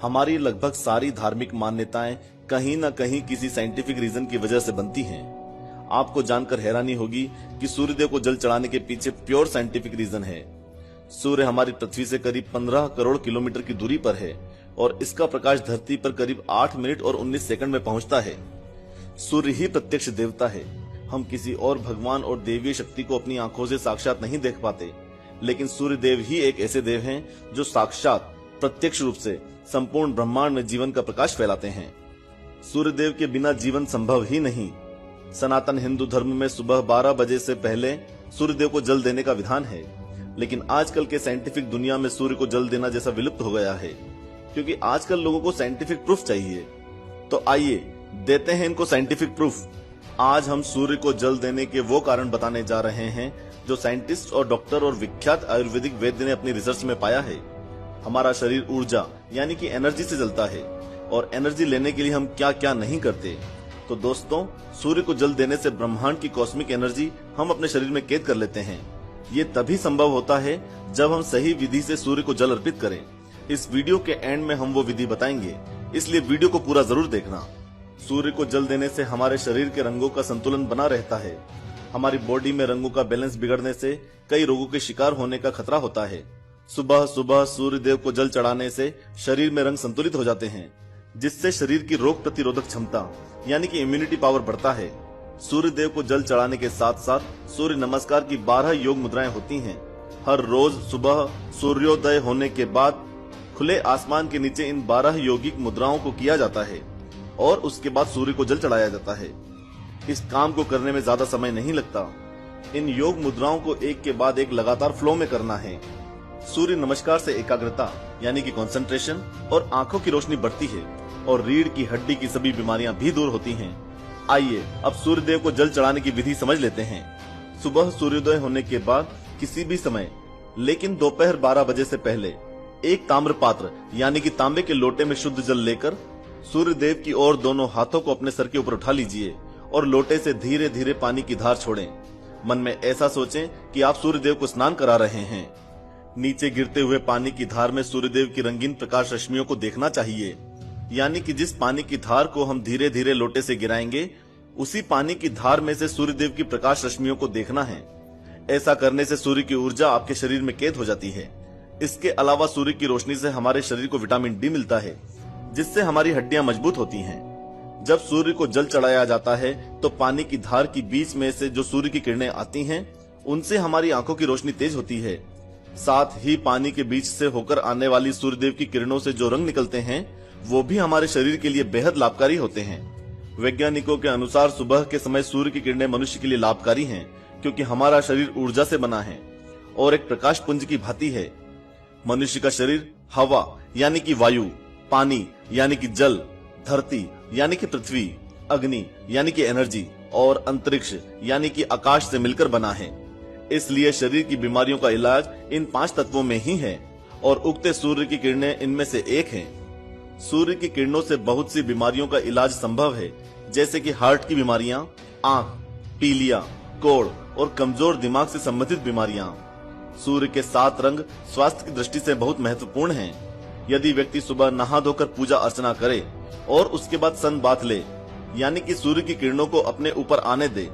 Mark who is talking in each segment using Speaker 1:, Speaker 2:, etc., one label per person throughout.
Speaker 1: हमारी लगभग सारी धार्मिक मान्यताएं कहीं न कहीं किसी साइंटिफिक रीजन की वजह से बनती हैं। आपको जानकर हैरानी होगी कि सूर्यदेव को जल चढ़ाने के पीछे प्योर साइंटिफिक रीजन है। सूर्य हमारी पृथ्वी से करीब 15 करोड़ किलोमीटर की दूरी पर है और इसका प्रकाश धरती पर करीब 8 मिनट और 19 सेकंड में पहुंचता है। सूर्य ही प्रत्यक्ष देवता है। हम किसी और भगवान और देवीय शक्ति को अपनी आंखों से साक्षात नहीं देख पाते, लेकिन सूर्य देव ही एक ऐसे देव हैं जो साक्षात प्रत्यक्ष रूप से संपूर्ण ब्रह्मांड में जीवन का प्रकाश फैलाते हैं। सूर्य देव के बिना जीवन संभव ही नहीं। सनातन हिंदू धर्म में सुबह 12 बजे से पहले सूर्य देव को जल देने का विधान है, लेकिन आजकल के साइंटिफिक दुनिया में सूर्य को जल देना जैसा विलुप्त हो गया है, क्योंकि आजकल लोगों को साइंटिफिक प्रूफ चाहिए। तो आइए देते हैं इनको साइंटिफिक प्रूफ। आज हम सूर्य को जल देने के वो कारण बताने जा रहे हैं जो साइंटिस्ट और डॉक्टर और विख्यात आयुर्वेदिक वैद्य ने अपनी रिसर्च में पाया है। हमारा शरीर ऊर्जा यानी कि एनर्जी से जलता है, और एनर्जी लेने के लिए हम क्या क्या नहीं करते। तो दोस्तों, सूर्य को जल देने से ब्रह्मांड की कॉस्मिक एनर्जी हम अपने शरीर में कैद कर लेते हैं। ये तभी संभव होता है जब हम सही विधि से सूर्य को जल अर्पित करें। इस वीडियो के एंड में हम वो विधि बताएंगे, इसलिए वीडियो को पूरा जरूर देखना। सूर्य को जल देने से हमारे शरीर के रंगों का संतुलन बना रहता है। हमारी बॉडी में रंगों का बैलेंस बिगड़ने से कई रोगों के शिकार होने का खतरा होता है। सुबह सुबह सूर्य देव को जल चढ़ाने से शरीर में रंग संतुलित हो जाते हैं, जिससे शरीर की रोग प्रतिरोधक क्षमता यानी कि इम्यूनिटी पावर बढ़ता है। सूर्य देव को जल चढ़ाने के साथ साथ सूर्य नमस्कार की 12 योग मुद्राएं होती हैं। हर रोज सुबह सूर्योदय होने के बाद खुले आसमान के नीचे इन 12 योगिक मुद्राओं को किया जाता है और उसके बाद सूर्य को जल चढ़ाया जाता है। इस काम को करने में ज्यादा समय नहीं लगता। इन योग मुद्राओं को एक के बाद एक लगातार फ्लो में करना है। सूर्य नमस्कार से एकाग्रता यानी कि कंसंट्रेशन और आंखों की रोशनी बढ़ती है और रीढ़ की हड्डी की सभी बीमारियां भी दूर होती हैं। आइए अब सूर्य देव को जल चढ़ाने की विधि समझ लेते हैं। सुबह सूर्योदय होने के बाद किसी भी समय, लेकिन दोपहर 12 बजे से पहले, एक ताम्र पात्र यानी कि तांबे के लोटे में शुद्ध जल लेकर सूर्य देव की ओर दोनों हाथों को अपने सर के ऊपर उठा लीजिए और लोटे से धीरे धीरे पानी की धार छोड़ें। मन में ऐसा सोचें कि आप सूर्य देव को स्नान करा रहे हैं। नीचे गिरते हुए पानी की धार में सूर्य देव की रंगीन प्रकाश रश्मियों को देखना चाहिए, यानी कि जिस पानी की धार को हम धीरे धीरे लोटे से गिराएंगे, उसी पानी की धार में से सूर्य देव की प्रकाश रश्मियों को देखना है। ऐसा करने से सूर्य की ऊर्जा आपके शरीर में कैद हो जाती है। इसके अलावा सूर्य की रोशनी से हमारे शरीर को विटामिन डी मिलता है, जिससे हमारी हड्डियां मजबूत होती हैं। जब सूर्य को जल चढ़ाया जाता है तो पानी की धार की बीच में से जो सूर्य की किरणें आती हैं, उनसे हमारी आंखों की रोशनी तेज होती है। साथ ही पानी के बीच से होकर आने वाली सूर्यदेव की किरणों से जो रंग निकलते हैं, वो भी हमारे शरीर के लिए बेहद लाभकारी होते हैं। वैज्ञानिकों के अनुसार सुबह के समय सूर्य की किरणें मनुष्य के लिए लाभकारी हैं, क्योंकि हमारा शरीर ऊर्जा से बना है और एक प्रकाश पुंज की भांति है। मनुष्य का शरीर हवा यानी कि वायु, पानी यानी कि जल, धरती यानी कि पृथ्वी, अग्नि यानी कि एनर्जी और अंतरिक्ष यानी कि आकाश से मिलकर बना है। इसलिए शरीर की बीमारियों का इलाज इन 5 तत्वों में ही है और उगते सूर्य की किरणें इनमें से एक हैं। सूर्य की किरणों से बहुत सी बीमारियों का इलाज संभव है, जैसे कि हार्ट की बीमारियां, आंख, पीलिया, कोढ़ और कमजोर दिमाग से संबंधित बीमारियां। सूर्य के 7 रंग स्वास्थ्य की दृष्टि से बहुत महत्वपूर्ण हैं। यदि व्यक्ति सुबह नहा धोकर पूजा अर्चना करे और उसके बाद सन बाथ ले, यानी कि सूर्य की किरणों को अपने ऊपर आने दे,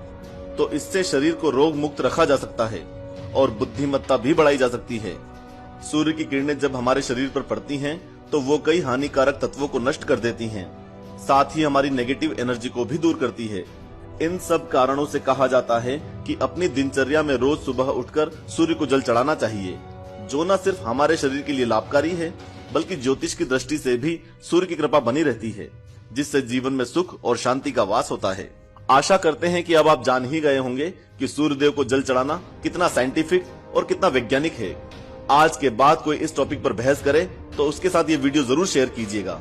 Speaker 1: तो इससे शरीर को रोग मुक्त रखा जा सकता है और बुद्धिमत्ता भी बढ़ाई जा सकती है। सूर्य की किरणें जब हमारे शरीर पर पड़ती हैं, तो वो कई हानिकारक तत्वों को नष्ट कर देती हैं, साथ ही हमारी नेगेटिव एनर्जी को भी दूर करती है। इन सब कारणों से कहा जाता है कि अपनी दिनचर्या में रोज सुबह उठकर सूर्य को जल चढ़ाना चाहिए, जो न सिर्फ हमारे शरीर के लिए लाभकारी है, बल्कि ज्योतिष की दृष्टि से भी सूर्य की कृपा बनी रहती है, जिससे जीवन में सुख और शांति का वास होता है। आशा करते हैं कि अब आप जान ही गए होंगे कि सूर्य देव को जल चढ़ाना कितना साइंटिफिक और कितना वैज्ञानिक है। आज के बाद कोई इस टॉपिक पर बहस करे तो उसके साथ ये वीडियो जरूर शेयर कीजिएगा।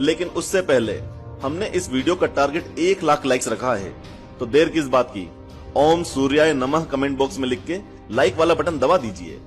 Speaker 1: लेकिन उससे पहले हमने इस वीडियो का टारगेट 1 लाख लाइक्स रखा है, तो देर किस बात की, ओम सूर्याय नमः कमेंट बॉक्स में लिख के लाइक वाला बटन दबा दीजिए।